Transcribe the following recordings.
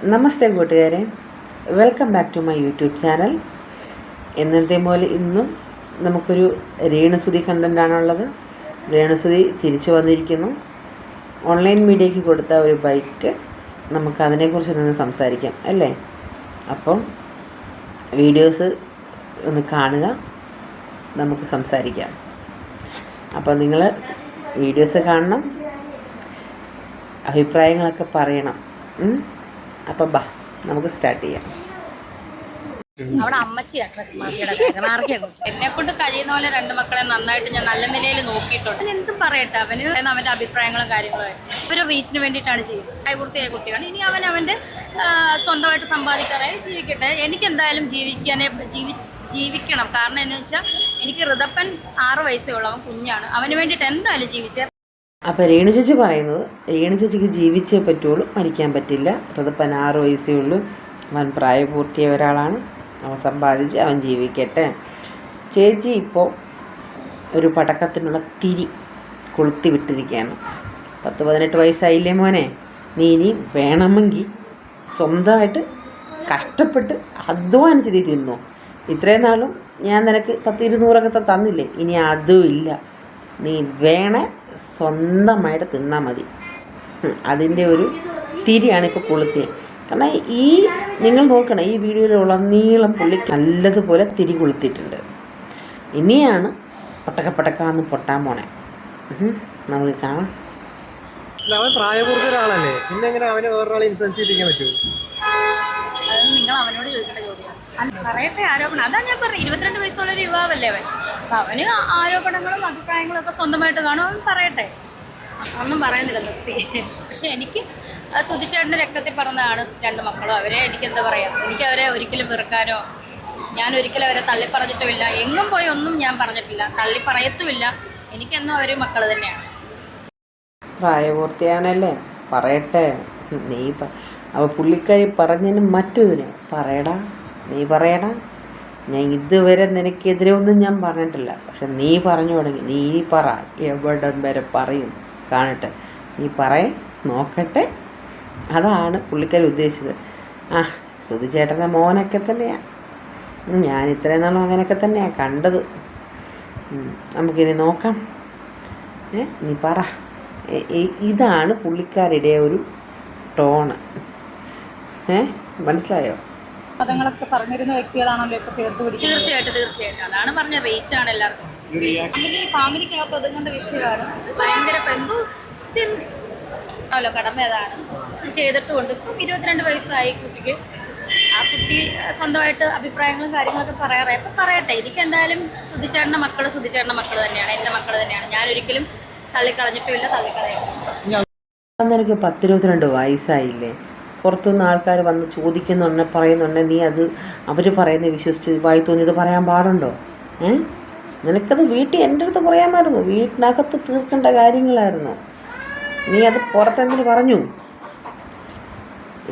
നമസ്തേ കൂട്ടുകാരെ, welcome back to my YouTube channel. എന്നത്തെ പോലെ ഇന്നും നമുക്കൊരു രേണുസുതി കണ്ടൻ്റാണുള്ളത്. രേണുസുതി തിരിച്ചു വന്നിരിക്കുന്നു. ഓൺലൈൻ മീഡിയയ്ക്ക് കൊടുത്ത ഒരു ബൈറ്റ്, നമുക്കതിനെക്കുറിച്ചൊന്ന് സംസാരിക്കാം അല്ലേ? അപ്പം വീഡിയോസ് ഒന്ന് കാണുക, നമുക്ക് സംസാരിക്കാം. അപ്പോൾ നിങ്ങൾ വീഡിയോസ് കാണണം, അഭിപ്രായങ്ങളൊക്കെ പറയണം. അപ്പം ബാ, നമുക്ക് സ്റ്റാർട്ട് ചെയ്യാം. അവിടെ അമ്മച്ചിയാണ് എന്നെ കൊണ്ട് കഴിയുന്ന പോലെ രണ്ട് മക്കളെ നന്നായിട്ട് ഞാൻ നല്ല നിലയിൽ നോക്കിയിട്ടുണ്ട്. അവൻ എന്തും പറയട്ടെ, അവന് അവൻ്റെ അഭിപ്രായങ്ങളും കാര്യങ്ങളും ഒരു റീച്ചിന് വേണ്ടിയിട്ടാണ് ചെയ്യുന്നത്. കൈപൂർത്തിയായ കുട്ടിയാണ്. ഇനി അവൻ്റെ സ്വന്തമായിട്ട് സമ്പാദിക്കാറായി ജീവിക്കട്ടെ. എനിക്ക് എന്തായാലും ജീവിക്കണം. കാരണം എന്ന് വെച്ചാൽ എനിക്ക് ഋതപ്പൻ 6 വയസ്സേ ഉള്ളൂ, അവൻ കുഞ്ഞാണ്. അവന് വേണ്ടിയിട്ട് എന്തായാലും ജീവിച്ചേ. അപ്പോൾ രേണു ചേച്ചി പറയുന്നത്, രേണു ചേച്ചിക്ക് ജീവിച്ചേ പറ്റുള്ളൂ, മരിക്കാൻ പറ്റില്ല. ഋതപ്പൻ 6 വയസ്സേ ഉള്ളൂ, അവൻ പ്രായപൂർത്തിയായ ഒരാളാണ്, അവൻ സമ്പാദിച്ച് അവൻ ജീവിക്കട്ടെ. ചേച്ചി ഇപ്പോൾ ഒരു പടക്കത്തിനുള്ള തിരി കൊളുത്തി വിട്ടിരിക്കുകയാണ്. 10-18 വയസ്സായില്ലേ മോനെ, നീ ഇനി വേണമെങ്കിൽ സ്വന്തമായിട്ട് കഷ്ടപ്പെട്ട് അധ്വാനിച്ച് നീ തിന്നോ. ഇത്രയും നാളും ഞാൻ നിനക്ക് 10-200 തന്നില്ലേ, ഇനി അതും ഇല്ല. നീ വേണേ സ്വന്തമായിട്ട് തിന്നാൽ മതി. അതിൻ്റെ ഒരു തിരിയാണ് ഇപ്പോൾ കൊളുത്തിയത്. കാരണം നിങ്ങൾ നോക്കണം, ഈ വീഡിയോയിലുള്ള നീളം പുള്ളിക്ക് നല്ലതുപോലെ തിരി കൊളുത്തിയിട്ടുണ്ട്. ഇനിയാണ് പട്ടക്കാന്ന് പൊട്ടാൻ പോണേ. നമുക്ക് കാണാം. അവൻ പ്രായപൂർത്തി ഒരാളല്ലേ, പിന്നെ എങ്ങനെ അവനെ വേറൊരാളെ ഇൻഫ്ലുവൻസ് ചെയ്യിപ്പിക്കാൻ പറ്റുമോ? അത് നിങ്ങൾ അവനോട് ചോദിക്കേണ്ട ചോദ്യമാണ്. പറയട്ടെ ആരോപണം. അതാ ഞാൻ പറഞ്ഞു, 22 വയസ്സുള്ളൊരു യുവാവല്ലേ അവൻ. അവന് ആരോപണങ്ങളും അഭിപ്രായങ്ങളും ഒക്കെ സ്വന്തമായിട്ട് കാണും, അവൻ പറയട്ടെ. ഒന്നും പറയുന്നില്ല, നിർത്തി. പക്ഷെ എനിക്ക് സുധിച്ചേട്ടൻ്റെ രക്തത്തിൽ പറഞ്ഞതാണ് 2 മക്കളും. അവരെ എനിക്കെന്താ പറയുക, എനിക്കവരെ ഒരിക്കലും വെറുക്കാനോ, ഞാൻ ഒരിക്കലും അവരെ തള്ളിപ്പറഞ്ഞിട്ടുമില്ല. എങ്ങും പോയി ഒന്നും ഞാൻ പറഞ്ഞിട്ടില്ല, തള്ളിപ്പറയത്തുമില്ല. എനിക്കെന്നും അവർ മക്കൾ തന്നെയാണ്. പ്രായപൂർത്തിയാവനല്ലേ, പറയട്ടെ. നീ അപ്പോൾ പുള്ളിക്കാരി പറഞ്ഞതിന് മറ്റൊന്നിനെ പറയടാ, നീ പറയടാ. ഞാൻ ഇതുവരെ നിനക്കെതിരെ ഒന്നും ഞാൻ പറഞ്ഞിട്ടില്ല, പക്ഷെ നീ പറഞ്ഞു തുടങ്ങി. നീ പറ, എവിടം വരെ പറയും കാണട്ടെ, നീ നോക്കട്ടെ. അതാണ് പുള്ളിക്കാരി ഉദ്ദേശിച്ചത്. സുധിച്ചേട്ടൻ്റെ മോനൊക്കെ തന്നെയാണ്, ഞാൻ ഇത്രയും നാളും അങ്ങനെയൊക്കെ തന്നെയാണ് കണ്ടത്. നമുക്കിനി നോക്കാം. നീ പറ. ഇതാണ് പുള്ളിക്കാരുടെ ഒരു ടോണ്. മനസ്സിലായോ? പദങ്ങളൊക്കെ പറഞ്ഞിരുന്ന വ്യക്തികളാണല്ലോ ഇപ്പൊ ചേർത്ത് പിടിക്കുന്നത്. തീർച്ചയായിട്ടും അതാണ് പറഞ്ഞ റീച്ചാണ് എല്ലാവർക്കും. ഫാമിലിക്കകത്ത് ഒതുങ്ങേണ്ട വിഷയമാണ്. ഭയങ്കര ല്ലോ കടമ അതാണ് ചെയ്തിട്ടുമുണ്ട്. ഇപ്പം 22 വയസ്സായി കുട്ടിക്ക്. ആ കുട്ടി സ്വന്തമായിട്ട് അഭിപ്രായങ്ങളും കാര്യങ്ങളൊക്കെ പറയാറേ. അപ്പം പറയട്ടെ. എനിക്ക് എന്തായാലും സുധിച്ചേട്ടൻ്റെ മക്കൾ തന്നെയാണ്, എൻ്റെ മക്കൾ തന്നെയാണ്. ഞാനൊരിക്കലും തള്ളിക്കളഞ്ഞിട്ടുമില്ല, തള്ളിക്കളയും. നിനക്ക് 10-22 വയസ്സായില്ലേ? പുറത്തുനിന്ന് ആൾക്കാർ വന്ന് ചോദിക്കുന്നുണ്ട്, പറയുന്നുണ്ട്, നീ അത് അവർ പറയുന്നത് വിശ്വസിച്ച് വായി തോന്നിയത് പറയാൻ പാടുണ്ടോ? നിനക്കത് വീട്ടിൽ എൻ്റെ അടുത്ത് പറയാമായിരുന്നു, വീട്ടിനകത്ത് തീർക്കേണ്ട കാര്യങ്ങളായിരുന്നു. നീ അത് പുറത്തെന്തിന് പറഞ്ഞു?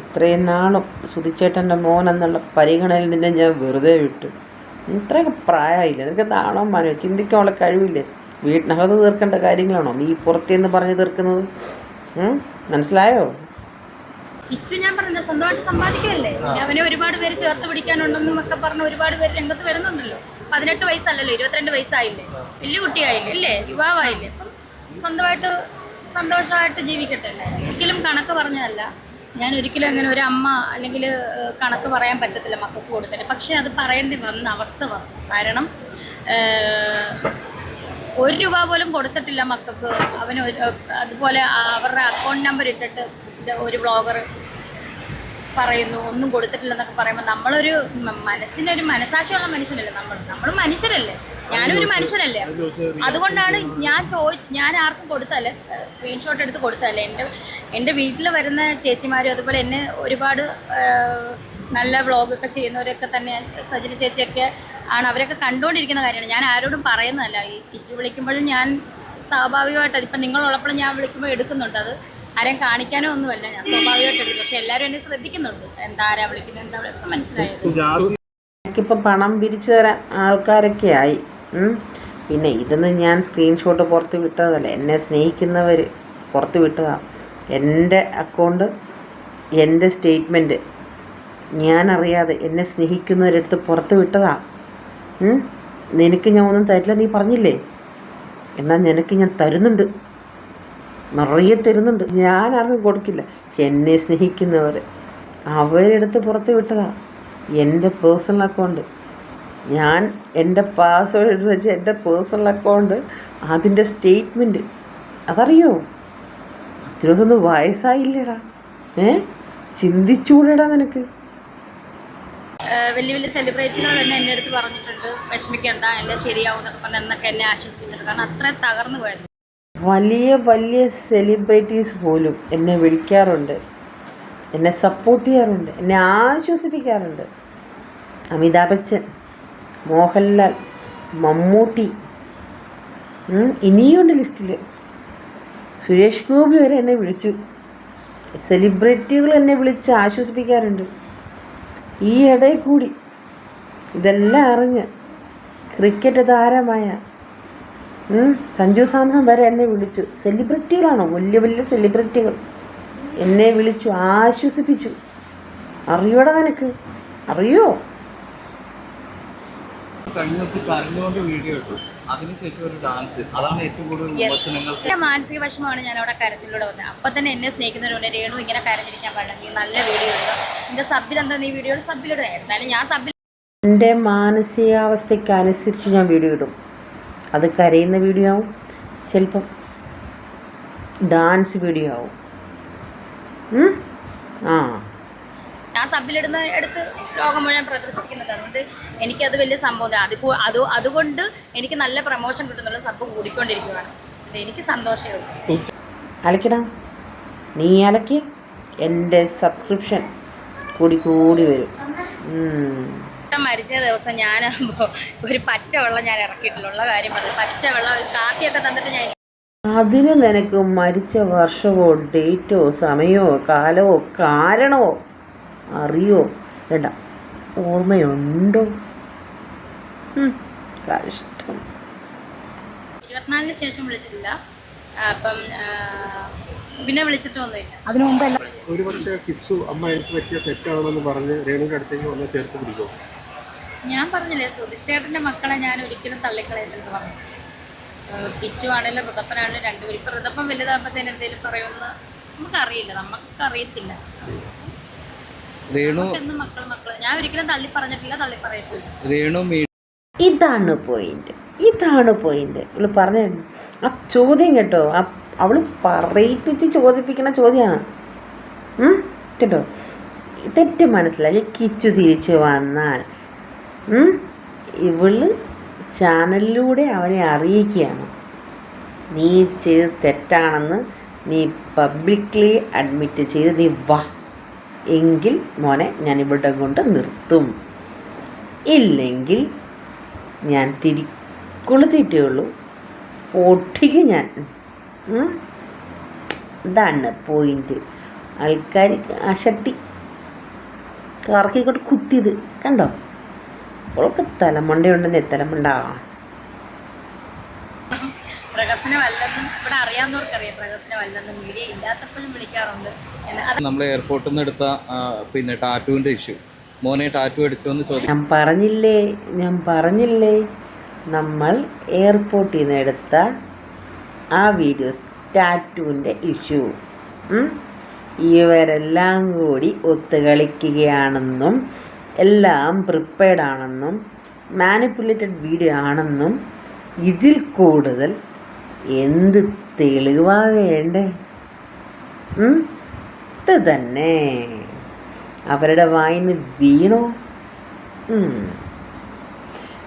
ഇത്രയും നാളും സുധിച്ചേട്ടൻ്റെ മോനെന്നുള്ള പരിഗണനയിൽ നിന്നെ ഞാൻ വെറുതെ വിട്ടു. ഇത്രയൊക്കെ പ്രായമായില്ലേ, നിനക്ക് നാണോ മാനോ, ചിന്തിക്കാനുള്ള കഴിവില്ലേ? വീട്ടിനകത്ത് തീർക്കേണ്ട കാര്യങ്ങളാണോ നീ പുറത്തേന്ന് പറഞ്ഞ് തീർക്കുന്നത്? മനസ്സിലായോ? കിച്ചു ഞാൻ പറഞ്ഞ സ്വന്തമായിട്ട് സമ്പാദിക്കുകയല്ലേ. അവനെ ഒരുപാട് പേര് ചേർത്ത് പിടിക്കാനുണ്ടെന്നും ഒക്കെ പറഞ്ഞ് ഒരുപാട് പേര് രംഗത്ത് വരുന്നുണ്ടല്ലോ. 18 വയസ്സല്ലല്ലോ, 22 വയസ്സായില്ലേ, വലിയ കുട്ടിയായില്ലേ, അല്ലേ, യുവാവായില്ലേ. അപ്പം സ്വന്തമായിട്ട് സന്തോഷമായിട്ട് ജീവിക്കട്ടെ. ഒരിക്കലും കണക്ക് പറഞ്ഞതല്ല. ഞാൻ ഒരിക്കലും അങ്ങനെ ഒരു അമ്മ അല്ലെങ്കിൽ കണക്ക് പറയാൻ പറ്റത്തില്ല മക്കൾക്ക് കൊടുത്തിട്ട്. പക്ഷേ അത് പറയേണ്ടി വന്ന അവസ്ഥ വന്നു. കാരണം 1 രൂപ പോലും കൊടുത്തിട്ടില്ല മക്കൾക്ക്. അവന് അതുപോലെ അവരുടെ അക്കൗണ്ട് നമ്പർ ഇട്ടിട്ട് ഒരു ബ്ലോഗർ പറയുന്നു ഒന്നും കൊടുത്തിട്ടില്ലെന്നൊക്കെ പറയുമ്പോൾ നമ്മളൊരു മനസ്സിനൊരു മനസാക്ഷിയുള്ള മനുഷ്യനല്ലേ. നമ്മൾ മനുഷ്യരല്ലേ, ഞാനൊരു മനുഷ്യനല്ലേ. അതുകൊണ്ടാണ് ഞാൻ ആർക്കും കൊടുത്തല്ലേ, സ്ക്രീൻഷോട്ട് എടുത്ത് കൊടുത്തല്ലേ. എൻ്റെ വീട്ടിൽ വരുന്ന ചേച്ചിമാരും അതുപോലെ എന്നെ ഒരുപാട് നല്ല വ്ളോഗൊക്കെ ചെയ്യുന്നവരൊക്കെ തന്നെ, സജിന ചേച്ചിയൊക്കെ ആണ്, അവരൊക്കെ കണ്ടുകൊണ്ടിരിക്കുന്ന കാര്യമാണ്. ഞാൻ ആരോടും പറയുന്നതല്ല. ഈ കിച്ചു വിളിക്കുമ്പോഴും ഞാൻ സ്വാഭാവികമായിട്ട്, ഇപ്പം നിങ്ങളുള്ളപ്പോഴും ഞാൻ വിളിക്കുമ്പോൾ എടുക്കുന്നുണ്ട്. അത് ആരെയും കാണിക്കാനോ ഒന്നുമല്ല, ഞാൻ സ്വാഭാവികമായിട്ട് എടുക്കും. പക്ഷെ എല്ലാവരും എന്നെ ശ്രദ്ധിക്കുന്നുണ്ട്, ആരാ വിളിക്കുന്നത്, എന്താ വിളിക്കുന്നത്, മനസ്സിലായത്. എനിക്കിപ്പോൾ പണം പിരിച്ചു തരാൻ ആൾക്കാരൊക്കെ ആയി. പിന്നെ ഇതൊന്നും ഞാൻ സ്ക്രീൻഷോട്ട് പുറത്ത് വിട്ടതല്ല, എന്നെ സ്നേഹിക്കുന്നവർ പുറത്ത് വിട്ടതാണ്. എൻ്റെ അക്കൗണ്ട് എൻ്റെ സ്റ്റേറ്റ്മെൻറ്റ് ഞാനറിയാതെ എന്നെ സ്നേഹിക്കുന്നവരെടുത്ത് പുറത്ത് വിട്ടതാ. നിനക്ക് ഞാൻ ഒന്നും തരില്ല നീ പറഞ്ഞില്ലേ, എന്നാൽ നിനക്ക് ഞാൻ തരുന്നുണ്ട്, നിറയെ തരുന്നുണ്ട്. ഞാൻ ആർക്കും കൊടുക്കില്ല. എന്നെ സ്നേഹിക്കുന്നവർ അവരെടുത്ത് പുറത്ത് വിട്ടതാ എൻ്റെ പേഴ്സണൽ അക്കൗണ്ട്. ഞാൻ എൻ്റെ പാസ്വേഡ് എടുത്ത് വെച്ച് എൻ്റെ പേഴ്സണൽ അക്കൗണ്ട് അതിൻ്റെ സ്റ്റേറ്റ്മെൻറ്റ് അതറിയോ? 21 വയസ്സായില്ലേടാ, ചിന്തിച്ചൂടെടാ നിനക്ക്? വലിയ വലിയ സെലിബ്രിറ്റികൾ തന്നെ എൻ്റെ അടുത്ത് പറഞ്ഞിട്ടുണ്ട് വിഷമിക്കേണ്ട, എല്ലാം ശരിയാവും എന്നൊക്കെ പറഞ്ഞ് എന്നൊക്കെ എന്നെ ആശ്വസിപ്പിച്ചിട്ടുണ്ട്. കാരണം അത്ര തകർന്നു പോയത്. വലിയ വലിയ സെലിബ്രിറ്റീസ് പോലും എന്നെ വിളിക്കാറുണ്ട്, എന്നെ സപ്പോർട്ട് ചെയ്യാറുണ്ട്, എന്നെ ആശ്വസിപ്പിക്കാറുണ്ട്. അമിതാഭ് ബച്ചൻ, മോഹൻലാൽ, മമ്മൂട്ടി, ഇനിയുണ്ട് ലിസ്റ്റിൽ. സുരേഷ് ഗോപി വരെ എന്നെ വിളിച്ചു. സെലിബ്രിറ്റികൾ എന്നെ വിളിച്ച് ആശ്വസിപ്പിക്കാറുണ്ട്. ഈ ഇടയിൽ കൂടി ഇതെല്ലാം അറിഞ്ഞ് ക്രിക്കറ്റ് താരമായ സഞ്ജു സാംസൺ വരെ എന്നെ വിളിച്ചു. സെലിബ്രിറ്റികളാണോ, വലിയ വലിയ സെലിബ്രിറ്റികൾ എന്നെ വിളിച്ചു ആശ്വസിപ്പിച്ചു. അറിയോടാ നിനക്ക്? അറിയോ? വീഡിയോ ഇട്ടു, അതിനുശേഷം ഒരു ഡാൻസ്, അതാണ് ഏറ്റവും കൂടുതൽ വിമർശനങ്ങൾ. മാനസിക വിഷമമാണ് ഞാൻ അവിടെ കരച്ചിലൂടെ വന്നത്. അപ്പം തന്നെ എന്നെ സ്നേഹിക്കുന്നവരുണ്ട്, രേണു ഇങ്ങനെ കരഞ്ഞിരിക്കാൻ പാടില്ല, നീ നല്ല വീഡിയോ ഇടുക, എൻ്റെ സബ്ബിൽ എന്താ നീ വീഡിയോ സബ്ബിലിടുക. എന്നാലും ഞാൻ സബ്ബിൽ എൻ്റെ മാനസികാവസ്ഥയ്ക്ക് അനുസരിച്ച് ഞാൻ വീഡിയോ ഇടും. അത് കരയുന്ന വീഡിയോ ആവും, ചിലപ്പം ഡാൻസ് വീഡിയോ ആവും. ഞാൻ സബ്ബിലിടുന്ന എടുത്ത് ലോകം മുഴുവൻ പ്രദർശിപ്പിക്കുന്നത്. അതുകൊണ്ട് എനിക്കത് വലിയ സംഭവം. അതുകൊണ്ട് എനിക്ക് നല്ല പ്രമോഷൻ കിട്ടുന്നുള്ള സബ്ബ് കൂടിക്കൊണ്ടിരിക്കുകയാണ്. എനിക്ക് സന്തോഷമേ ഉള്ളൂ. അലക്കിടാം, നീ അലക്കി എൻ്റെ സബ്സ്ക്രിപ്ഷൻ കൂടി വരും. മരിച്ച ദിവസം ഞാനാകുമ്പോൾ ഒരു പച്ചവെള്ളം ഞാൻ ഇറക്കിയിട്ടുള്ള കാര്യം പറഞ്ഞു. പച്ചവെള്ളം കാപ്പിയൊക്കെ തന്നിട്ട് ഞാൻ അതിന് നിനക്ക് മരിച്ച വർഷമോ ഡേറ്റോ സമയമോ കാലമോ കാരണമോ അറിയോ വേണ്ട, ഓർമ്മയുണ്ടോ? കഷ്ടം. 24-ന് ശേഷം വിളിച്ചിട്ടില്ല. അപ്പം പിന്നെ വിളിച്ചിട്ടൊന്നുമില്ല. അതിനു മുമ്പ് ഒരു പക്ഷേ കിച്ചു അമ്മ എനിക്ക് പറ്റിയ തെറ്റാണെന്ന് പറഞ്ഞ് രേണുവിൻ്റെ അടുത്തേക്ക് വന്ന് ചേർത്ത് പിടിക്കുമോ? ഞാൻ പറഞ്ഞില്ലേ, സുധിച്ചേട്ടൻ്റെ മക്കളെ ഞാൻ ഒരിക്കലും തള്ളിക്കളയരുതെന്ന് പറഞ്ഞു. കിച്ചു ആണെങ്കിലും ഋതപ്പനാണെങ്കിലും രണ്ടുപേരും. ഇപ്പം ഋതപ്പം വലുതാകുമ്പോഴത്തേന് എന്തെങ്കിലും പറയുമെന്ന് നമുക്കറിയില്ല, നമുക്കറിയത്തില്ല. മക്കള് ഞാൻ ഒരിക്കലും തള്ളി പറഞ്ഞിട്ടില്ല, തള്ളി പറയത്തില്ല. ഇതാണ് പോയിന്റ്. ഇവള് പറഞ്ഞ ആ ചോദ്യം കേട്ടോ, അവള് പറയിപ്പിച്ച് ചോദിപ്പിക്കുന്ന ചോദ്യമാണ് കേട്ടോ. തെറ്റ് മനസ്സിലാക്കി കിച്ചു തിരിച്ച് വന്നാൽ ഇവള് ചാനലിലൂടെ അവനെ അറിയിക്കുകയാണ്, നീ ചെയ്ത് തെറ്റാണെന്ന് നീ പബ്ലിക്കലി അഡ്മിറ്റ് ചെയ്ത് നീ വാ, എങ്കിൽ മോനെ ഞാൻ ഇവിടെ കൊണ്ട് നിർത്തും, ഇല്ലെങ്കിൽ ഞാൻ കൊളുത്തിയിട്ടേ ഉള്ളൂ, പൊട്ടിക്കും ഞാൻ. ഇതാണ് പോയിന്റ്. ആൾക്കാർ അശട്ടി കറക്കിക്കൊണ്ട് കുത്തിയത് കണ്ടോ? അവൾക്ക് തലമണ്ടയുണ്ടെന്നേ, തലമണ്ട. പ്രഹസനമല്ലെന്നും ഇവിടെ അറിയാവുന്നവർക്കറിയാം പ്രഹസനമല്ലെന്നും. മീഡിയ ഇല്ലാത്തപ്പോഴും വിളിക്കാറുണ്ട്. നമ്മൾ എയർപോർട്ടിൽ നിന്ന് എടുത്ത പിന്നെ ടാറ്റുവിൻ്റെ ഇഷ്യൂ, മോനെ ടാറ്റു അടിച്ചു എന്ന് ചോദിച്ചു. ഞാൻ പറഞ്ഞില്ലേ നമ്മൾ എയർപോർട്ടിൽ നിന്ന് എടുത്ത ആ വീഡിയോസ്, ടാറ്റുവിൻ്റെ ഇഷ്യൂ ഇവരെല്ലാം കൂടി ഒത്തുകളിക്കുകയാണെന്നും എല്ലാം പ്രിപ്പയർഡ് ആണെന്നും മാനിപ്പുലേറ്റഡ് വീഡിയോ ആണെന്നും ഇതിൽ കൂടുതൽ എന്ത് തെളിവാ വേണ്ടേ? ഇത് തന്നെ അവരുടെ വായിന്ന് വീണോ?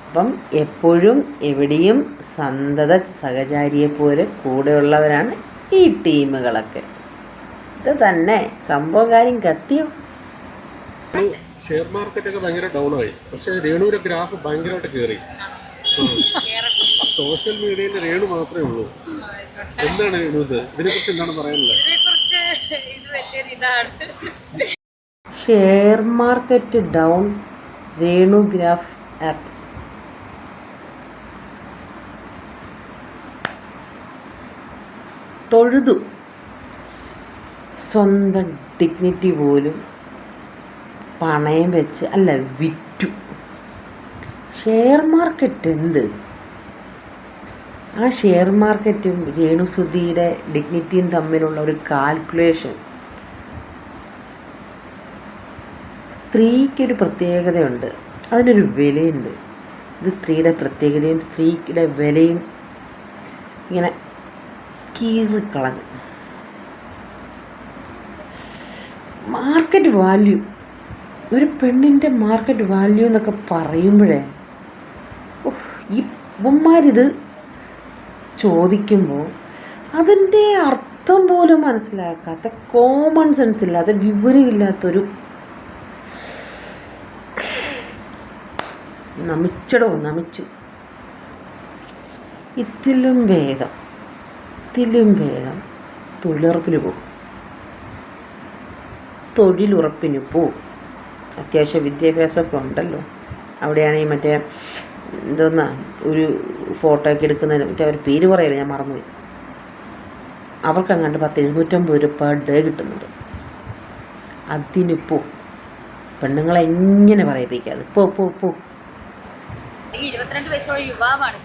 അപ്പം എപ്പോഴും എവിടെയും സന്തത സഹചാരിയെപ്പോലെ കൂടെയുള്ളവരാണ് ഈ ടീമുകളൊക്കെ. ഇത് തന്നെ സംഭവം കാര്യം കത്തിയോ? ഷെയർ മാർക്കറ്റൊക്കെ ഭയങ്കര ഡൗൺ ആയി, പക്ഷേ രേണുവിൻ്റെ ഗ്രാഫ് ഭയങ്കരമായിട്ട് കയറി. സോഷ്യൽ മീഡിയയിൽ രേണു മാത്രമേ ഉള്ളൂ. എന്താണ് ഇതിനെക്കുറിച്ച് എന്താണ് പറയാനുള്ളത്? Share market down, Renu graph app. തൊഴുതു സ്വന്തം ഡിഗ്നിറ്റി പോലും പണയം വെച്ച് അല്ല വിറ്റു. ഷെയർ മാർക്കറ്റ് എന്ത്? ആ ഷെയർ മാർക്കറ്റും രേണുസുധിയുടെ ഡിഗ്നിറ്റിയും തമ്മിലുള്ള ഒരു കാൽക്കുലേഷൻ. സ്ത്രീക്കൊരു പ്രത്യേകതയുണ്ട്, അതിനൊരു വിലയുണ്ട്. ഇത് സ്ത്രീയുടെ പ്രത്യേകതയും സ്ത്രീയുടെ വിലയും ഇങ്ങനെ കീറിക്കളഞ്ഞു. മാർക്കറ്റ് വാല്യൂ, ഒരു പെണ്ണിൻ്റെ മാർക്കറ്റ് വാല്യൂ എന്നൊക്കെ പറയുമ്പോഴേ ഈ ഇവന്മാരിത് ചോദിക്കുമ്പോൾ അതിൻ്റെ അർത്ഥം പോലും മനസ്സിലാക്കാത്ത, കോമൺ സെൻസ് ഇല്ലാത്ത, വിവരമില്ലാത്തൊരു നമിച്ചു. ഇതിലും ഭേദം തൊഴിലുറപ്പിന് പോകും, തൊഴിലുറപ്പിന് പോവും. അത്യാവശ്യം വിദ്യാഭ്യാസമൊക്കെ ഉണ്ടല്ലോ. അവിടെയാണെങ്കിൽ മറ്റേ എന്തോന്നാ ഒരു ഫോട്ടോ ഒക്കെ എടുക്കുന്നതിന് മറ്റേ അവർ പേര് പറയില്ല, ഞാൻ മറന്നുപോയി. അവർക്കങ്ങാണ്ട് 750 രൂപ പെർ ഡേ കിട്ടുന്നുണ്ട്. അതിനിപ്പോൾ പെണ്ണുങ്ങളെ എങ്ങനെ പറയിപ്പിക്കാതെ പോ 22 വയസ്സുള്ള യുവാവാണ്.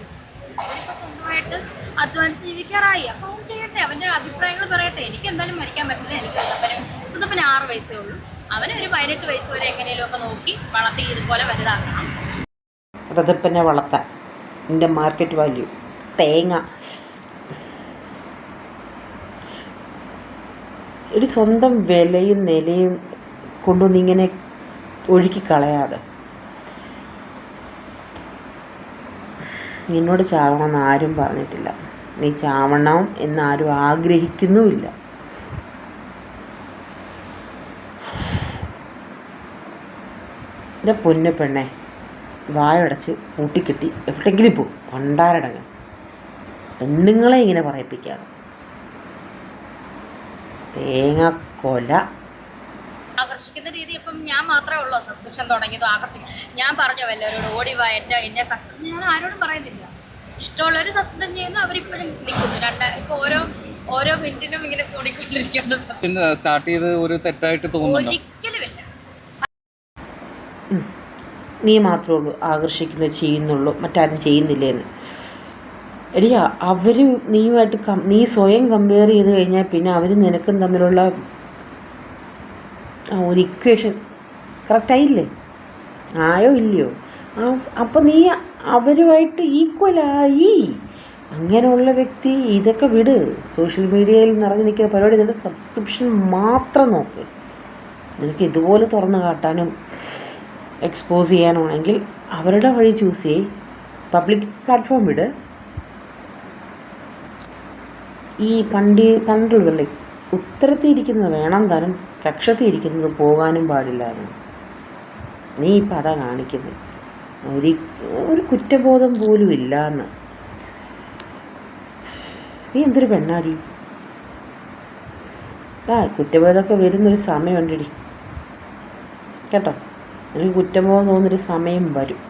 അവനിപ്പോൾ സ്വന്തമായിട്ട് അധ്വാനിച്ച് ജീവിക്കാറായി. അപ്പോൾ അവൻ ചെയ്യട്ടെ, അവൻ്റെ അഭിപ്രായങ്ങൾ പറയട്ടെ. എനിക്ക് എന്തായാലും മരിക്കാൻ പറ്റില്ല. എനിക്ക് ഋതുപ്പന് 6 വയസ്സേ ഉള്ളൂ. അവനെ ഒരു 18 വയസ്സ് വരെ എങ്ങനെയൊക്കെ നോക്കി വളർത്തി ഇതുപോലെ വലുതാക്കണം. ഋതുപ്പനെ വളർത്താൻ എൻ്റെ മാർക്കറ്റ് വാല്യൂ തേങ്ങ. ഒരു സ്വന്തം വിലയും നിലയും കൊണ്ടൊന്നിങ്ങനെ ഒഴുക്കി കളയാതെ. നിന്നോട് ചാവണമെന്ന് ആരും പറഞ്ഞിട്ടില്ല, നീ ചാവണം എന്നാരും ആഗ്രഹിക്കുന്നുമില്ല. എൻ്റെ പൊന്നു പെണ്ണെ, വായടച്ച് പൂട്ടിക്കെട്ടി എവിടെയെങ്കിലും പോകും. പണ്ടാരടങ്ങ് പെണ്ണുങ്ങളെ ഇങ്ങനെ പറയിപ്പിക്കാതെ. തേങ്ങക്കൊല ആകർഷിക്കുന്ന രീതി ഇപ്പം ഞാൻ മാത്രമേ ഉള്ളൂ സബ്സ്ക്രിപ്ഷൻ തുടങ്ങിയത് ആകർഷിക്കും. ഞാൻ പറഞ്ഞോ എല്ലാവരോടും ഓടിവാ എന്നെ സബ്സ്ക്രിപ്ഷൻ ഞാൻ ആരോടും പറയുന്നില്ല. ഇഷ്ടമുള്ളവർ സബ്സ്ക്രൈബ് ചെയ്യുന്നു, അവരിപ്പോഴും നിൽക്കുന്നു. ഇപ്പോൾ ഓരോ മിനിറ്റിനും ഇങ്ങനെ കൂടിക്കൊണ്ടിരിക്കുന്നു. സ്റ്റാർട്ട് ചെയ്ത് ഒരു തെറ്റായിട്ട് തോന്നുന്നു. ഒരിക്കലുമില്ല. നീ മാത്രമേ ഉള്ളൂ ആകർഷിക്കുന്നത്, ചെയ്യുന്നുള്ളൂ, മറ്റാരും ചെയ്യുന്നില്ലേന്ന്. എടി അവർ നീയുമായിട്ട് നീ സ്വയം കമ്പയർ ചെയ്ത് കഴിഞ്ഞാൽ പിന്നെ അവർ നിനക്കും തമ്മിലുള്ള ഒരു ഇക്വേഷൻ കറക്റ്റായില്ലേ? ആയോ ഇല്ലയോ? അപ്പം നീ അവരുമായിട്ട് ഈക്വലായി. അങ്ങനെയുള്ള വ്യക്തി ഇതൊക്കെ വിട്. സോഷ്യൽ മീഡിയയിൽ നിറഞ്ഞു നിൽക്കുന്ന പരിപാടി നിന്റെ സബ്സ്ക്രിപ്ഷൻ മാത്രം നോക്ക്. നിനക്ക് ഇതുപോലെ തുറന്നു കാട്ടാനും എക്സ്പോസ് ചെയ്യാനാണെങ്കിൽ അവരുടെ വഴി ചൂസ് ചെയ്യ്. പബ്ലിക് പ്ലാറ്റ്ഫോം വിട്. ഈ പണ്ടുകളിൽ ഉത്തരത്തിയിരിക്കുന്നത് വേണം താനും, കക്ഷത്തിയിരിക്കുന്നത് പോകാനും പാടില്ലായിരുന്നു. നീ ഇപ്പം അതാ കാണിക്കുന്നത്. ഒരു കുറ്റബോധം പോലും ഇല്ലയെന്ന്. നീ എന്തൊരു പെണ്ണാടി? കുറ്റബോധമൊക്കെ വരുന്നൊരു സമയമുണ്ടടി കേട്ടോ. എനിക്ക് കുറ്റബോധം തോന്നുന്നൊരു സമയം വരും.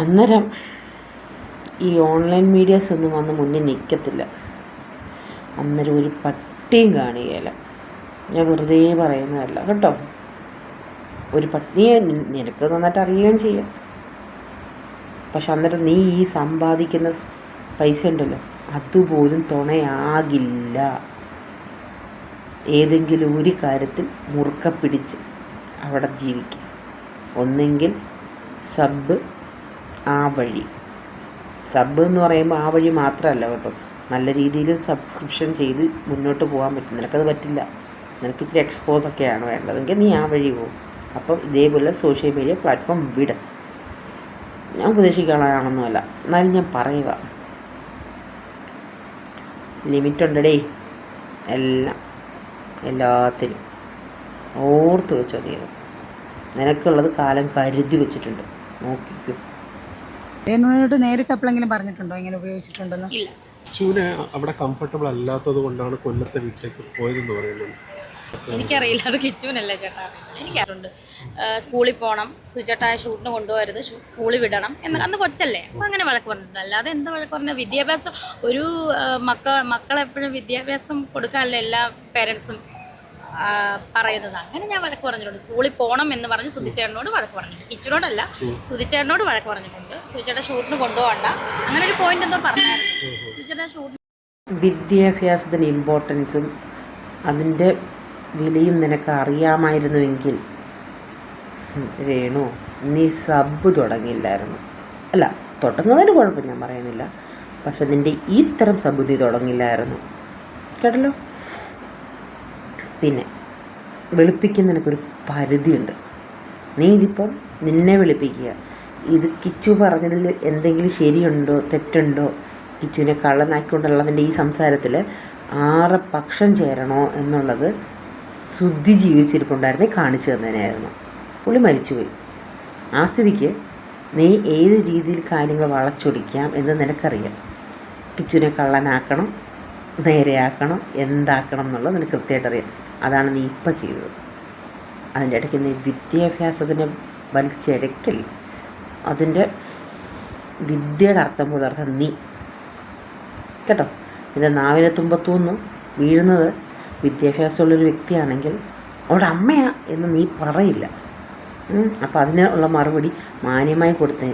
അന്നേരം ഈ ഓൺലൈൻ മീഡിയാസ് ഒന്നും വന്ന് മുന്നിൽ നിൽക്കത്തില്ല. അന്നേരം ഒരു പട്ടിയും കാണുകയില്ല. ഞാൻ വെറുതെ പറയുന്നതല്ല കേട്ടോ. ഒരു പട്ടിയെ നിനക്ക് നന്നായിട്ട് അറിയുകയും ചെയ്യാം. പക്ഷെ അന്നേരം നീ ഈ സമ്പാദിക്കുന്ന പൈസ ഉണ്ടല്ലോ, അതുപോലും തുണയാകില്ല. ഏതെങ്കിലും ഒരു കാര്യത്തിൽ മുറുക്ക പിടിച്ച് അവിടെ ജീവിക്കുക. ഒന്നെങ്കിൽ സബ് ആ വഴി. സബ് എന്ന് പറയുമ്പോൾ ആ വഴി മാത്രമല്ല കേട്ടോ, നല്ല രീതിയിൽ സബ്സ്ക്രിപ്ഷൻ ചെയ്ത് മുന്നോട്ട് പോകാൻ പറ്റും. നിനക്കത് പറ്റില്ല, നിനക്ക് ഇച്ചിരി എക്സ്പോസൊക്കെയാണ് വേണ്ടതെങ്കിൽ നീ ആ വഴി പോകും. അപ്പം ഇതേപോലെ സോഷ്യൽ മീഡിയ പ്ലാറ്റ്ഫോം വിട്. ഞാൻ ഉപദേശിക്കാനാണെന്നുമല്ല, എന്നാലും ഞാൻ പറയുക, ലിമിറ്റുണ്ടടേ എല്ലാത്തിനും. ഓർത്ത് വെച്ചോ. നീ നിനക്കുള്ളത് കാലം കരുതി വെച്ചിട്ടുണ്ട്, നോക്കിക്കോ. എന്നോട് നേരിട്ട് എപ്പോഴെങ്കിലും പറഞ്ഞിട്ടുണ്ടോ ഇങ്ങനെ ഉപയോഗിച്ചിട്ടുണ്ടെന്ന്? ഇല്ല. ചൂനെ അവിടെ കംഫർട്ടബിൾ അല്ലാത്തത് കൊണ്ടാണ് കൊല്ലത്തെ വീട്ടിലേക്ക് പോയതെന്ന് പറയുന്നത്. എനിക്കറിയില്ല, അത് കിച്ചുവിനല്ലേ ചേട്ടാ, എനിക്കറിയുണ്ട്. സ്കൂളിൽ പോകണം, സുചേട്ടായ ഷൂട്ടിന് കൊണ്ടുപോകരുത്, സ്കൂളിൽ വിടണം അന്ന് കൊച്ചല്ലേ, അപ്പോൾ അങ്ങനെ വഴക്ക് പറഞ്ഞിട്ടുണ്ട്. അല്ലാതെ എന്താ വഴക്ക് പറഞ്ഞാൽ വിദ്യാഭ്യാസം ഒരു മക്കളെപ്പോഴും വിദ്യാഭ്യാസം കൊടുക്കാനല്ലേ എല്ലാ പേരൻസും പറയുന്നത്. അങ്ങനെ ഞാൻ വഴക്ക് പറഞ്ഞിട്ടുണ്ട്. സ്കൂളിൽ പോകണം എന്ന് പറഞ്ഞ് സുധിച്ചേട്ടനോട് വഴക്ക് പറഞ്ഞിട്ടുണ്ട്. കിച്ചുനോടല്ല, സുധിച്ചേട്ടനോട് വഴക്ക് പറഞ്ഞിട്ടുണ്ട്. സുധിച്ചേട്ടൻ ഷൂട്ടിന് കൊണ്ടുപോകണ്ട, അങ്ങനെ ഒരു പോയിന്റ് എന്തോ പറഞ്ഞായിരുന്നു. സുധിച്ചേട്ടൻ ഷൂട്ടിന് വിദ്യാഭ്യാസത്തിന് ഇമ്പോർട്ടൻസും അതിൻ്റെ വിലയും നിനക്ക് അറിയാമായിരുന്നുവെങ്കിൽ രേണു നീ സബ് തുടങ്ങിയില്ലായിരുന്നു. അല്ല, തുടങ്ങുന്നതിന് കുഴപ്പം ഞാൻ പറയുന്നില്ല, പക്ഷെ നിൻ്റെ ഈ തരം സബ് നീ തുടങ്ങില്ലായിരുന്നു. കേട്ടല്ലോ. പിന്നെ വെളുപ്പിക്കുന്നതിനൊരു പരിധിയുണ്ട്. നീ ഇതിപ്പം നിന്നെ വെളുപ്പിക്കുക. ഇത് കിച്ചു പറഞ്ഞതിൽ എന്തെങ്കിലും ശരിയുണ്ടോ തെറ്റുണ്ടോ, കിച്ചുവിനെ കള്ളനാക്കിക്കൊണ്ടുള്ളതിൻ്റെ ഈ സംസാരത്തിൽ ആറ് പക്ഷം ചേരണോ എന്നുള്ളത് ശുദ്ധി ജീവിച്ചിരിപ്പുണ്ടായിരുന്നേ കാണിച്ചു തന്നതിനായിരുന്നു. പുള്ളി മരിച്ചുപോയി. ആ സ്ഥിതിക്ക് നീ ഏത് രീതിയിൽ കാര്യങ്ങൾ വളച്ചൊടിക്കാം എന്ന് നിനക്കറിയാം. കിച്ചുവിനെ കള്ളനാക്കണം, നേരെയാക്കണം, എന്താക്കണം എന്നുള്ളത് നിനക്ക് കൃത്യമായിട്ടറിയാം. അതാണ് നീ ഇപ്പം ചെയ്തത്. അതിൻ്റെ ഇടയ്ക്ക് നീ വിദ്യാഭ്യാസത്തിനെ വലിച്ചിഴക്കൽ, അതിൻ്റെ വിദ്യയുടെ അർത്ഥം പുലർത്താൻ നീ കേട്ടോ. നിൻ്റെ നാവിനെ തുമ്പത്തൂന്ന് വീഴുന്നത് വിദ്യാഭ്യാസമുള്ളൊരു വ്യക്തിയാണെങ്കിൽ അവളുടെ അമ്മയാ എന്ന് നീ പറയില്ല. അപ്പം അതിനുള്ള മറുപടി മാന്യമായി കൊടുത്തേ.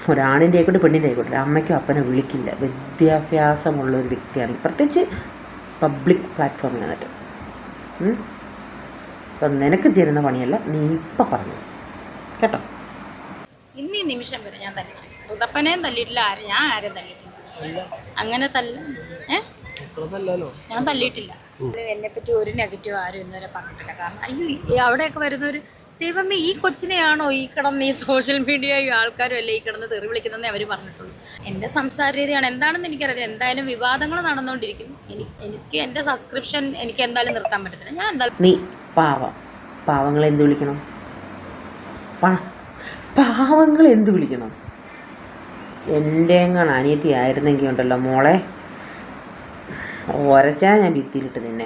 ഒരാണിൻ്റെ ആയിക്കോട്ടെ പെണ്ണിൻ്റെ ആയിക്കോട്ടെ അമ്മയ്ക്കും അപ്പനെ വിളിക്കില്ല. വിദ്യാഭ്യാസമുള്ളൊരു വ്യക്തിയാണെങ്കിൽ, പ്രത്യേകിച്ച് പബ്ലിക് പ്ലാറ്റ്ഫോമിൽ വന്നിട്ട്. അപ്പം നിനക്ക് ചേരുന്ന പണിയല്ല നീ ഇപ്പം പറഞ്ഞു കേട്ടോ. ഇന്ന് ഈ നിമിഷം വരെ ഞാൻ തല്ലിട്ടില്ല, ഋതപ്പനെയും തല്ലിയിട്ടില്ല, ഞാൻ ആരും തല്ലിയിട്ടില്ല. അങ്ങനെ ഞാൻ തല്ലിയിട്ടില്ല. എന്നെപ്പറ്റി ഒരു നെഗറ്റീവ് ആരും ഇന്നുവരെ പറഞ്ഞിട്ടില്ല. കാരണം അയ്യോ അവിടെയൊക്കെ വരുന്നൊരു ദൈവമേ ഈ കൊച്ചിനെയാണോ ഈ കിടന്ന് ഈ സോഷ്യൽ മീഡിയ ആൾക്കാരും അല്ലേ ഈ കിടന്ന് തെറി വിളിക്കുന്നതെന്നേ അവർ പറഞ്ഞിട്ടുള്ളൂ. എൻ്റെ സംസാര രീതിയാണ് എന്താണെന്ന് എനിക്കറിയാം. എന്തായാലും വിവാദങ്ങൾ നടന്നുകൊണ്ടിരിക്കും. എനിക്ക് എൻ്റെ സബ്സ്ക്രിപ്ഷൻ എനിക്ക് എന്തായാലും നിർത്താൻ പറ്റത്തില്ല. ഞാൻ എന്തായാലും നീ പാവങ്ങളെ എന്ത് വിളിക്കണം? പാവങ്ങൾ എന്ത് വിളിക്കണം? എൻ്റെ എങ്ങാണ് അനിയത്തി ആയിരുന്നെങ്കിൽ ഉണ്ടല്ലോ മോളെ, ഒരച്ചാൽ ഞാൻ ഭിത്തിയിലിട്ട് നിന്നെ.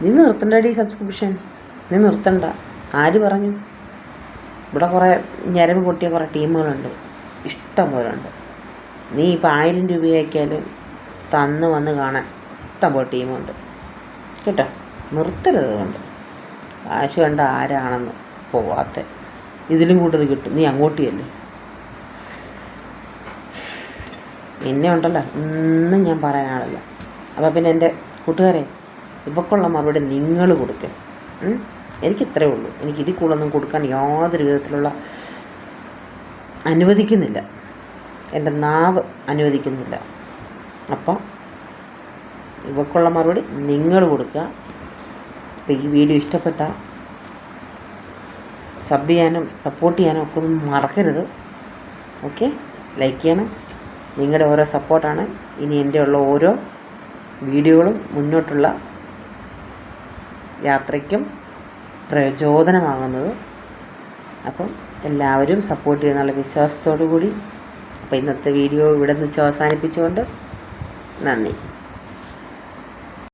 നീ നിർത്തണ്ടടി സബ്സ്ക്രിപ്ഷൻ, നീ നിർത്തണ്ട. ആര് പറഞ്ഞു? ഇവിടെ കുറേ ഞരമ്പ് പൊട്ടിയ കുറേ ടീമുകളുണ്ട്, ഇഷ്ടം പോലെ ഉണ്ട്. നീ ഇപ്പോൾ 1000 രൂപയാക്കിയാലും വന്ന് കാണാൻ ഇഷ്ടം പോലെ ടീമുണ്ട് കേട്ടോ. നിർത്തരുത് കൊണ്ട് കാശ് കണ്ട ആരാണെന്ന് പോവാത്ത ഇതിലും കൂടുതൽ കിട്ടും. നീ അങ്ങോട്ടിയല്ലേ. എന്നെ ഉണ്ടല്ലോ ഒന്നും ഞാൻ പറയാനാളില്ല. അപ്പോൾ പിന്നെ എൻ്റെ കൂട്ടുകാരെ ഇവക്കുള്ള മറുപടി നിങ്ങൾ കൊടുക്കുക. എനിക്കിത്രേ ഉള്ളൂ. എനിക്കിതിൽ കൂടുതലൊന്നും കൊടുക്കാൻ യാതൊരു വിധത്തിലുള്ള അനുവദിക്കുന്നില്ല, എൻ്റെ നാവ് അനുവദിക്കുന്നില്ല. അപ്പം ഇവക്കുള്ള മറുപടി നിങ്ങൾ കൊടുക്കുക. അപ്പോൾ ഈ വീഡിയോ ഇഷ്ടപ്പെട്ട സബ് ചെയ്യാനും സപ്പോർട്ട് ചെയ്യാനും ഒക്കെ ഒന്നും മറക്കരുത്. ഓക്കെ, ലൈക്ക് ചെയ്യണം. നിങ്ങളുടെ ഓരോ സപ്പോർട്ടാണ് ഇനി എൻ്റെ ഉള്ള ഓരോ വീഡിയോകളും മുന്നോട്ടുള്ള യാത്രയ്ക്കും പ്രചോദനമാകുന്നത്. അപ്പം എല്ലാവരും സപ്പോർട്ട് ചെയ്യുന്നുള്ള വിശ്വാസത്തോടു കൂടി അപ്പോൾ ഇന്നത്തെ വീഡിയോ ഇവിടെ നിന്ന് അവസാനിപ്പിച്ചുകൊണ്ട് നന്ദി.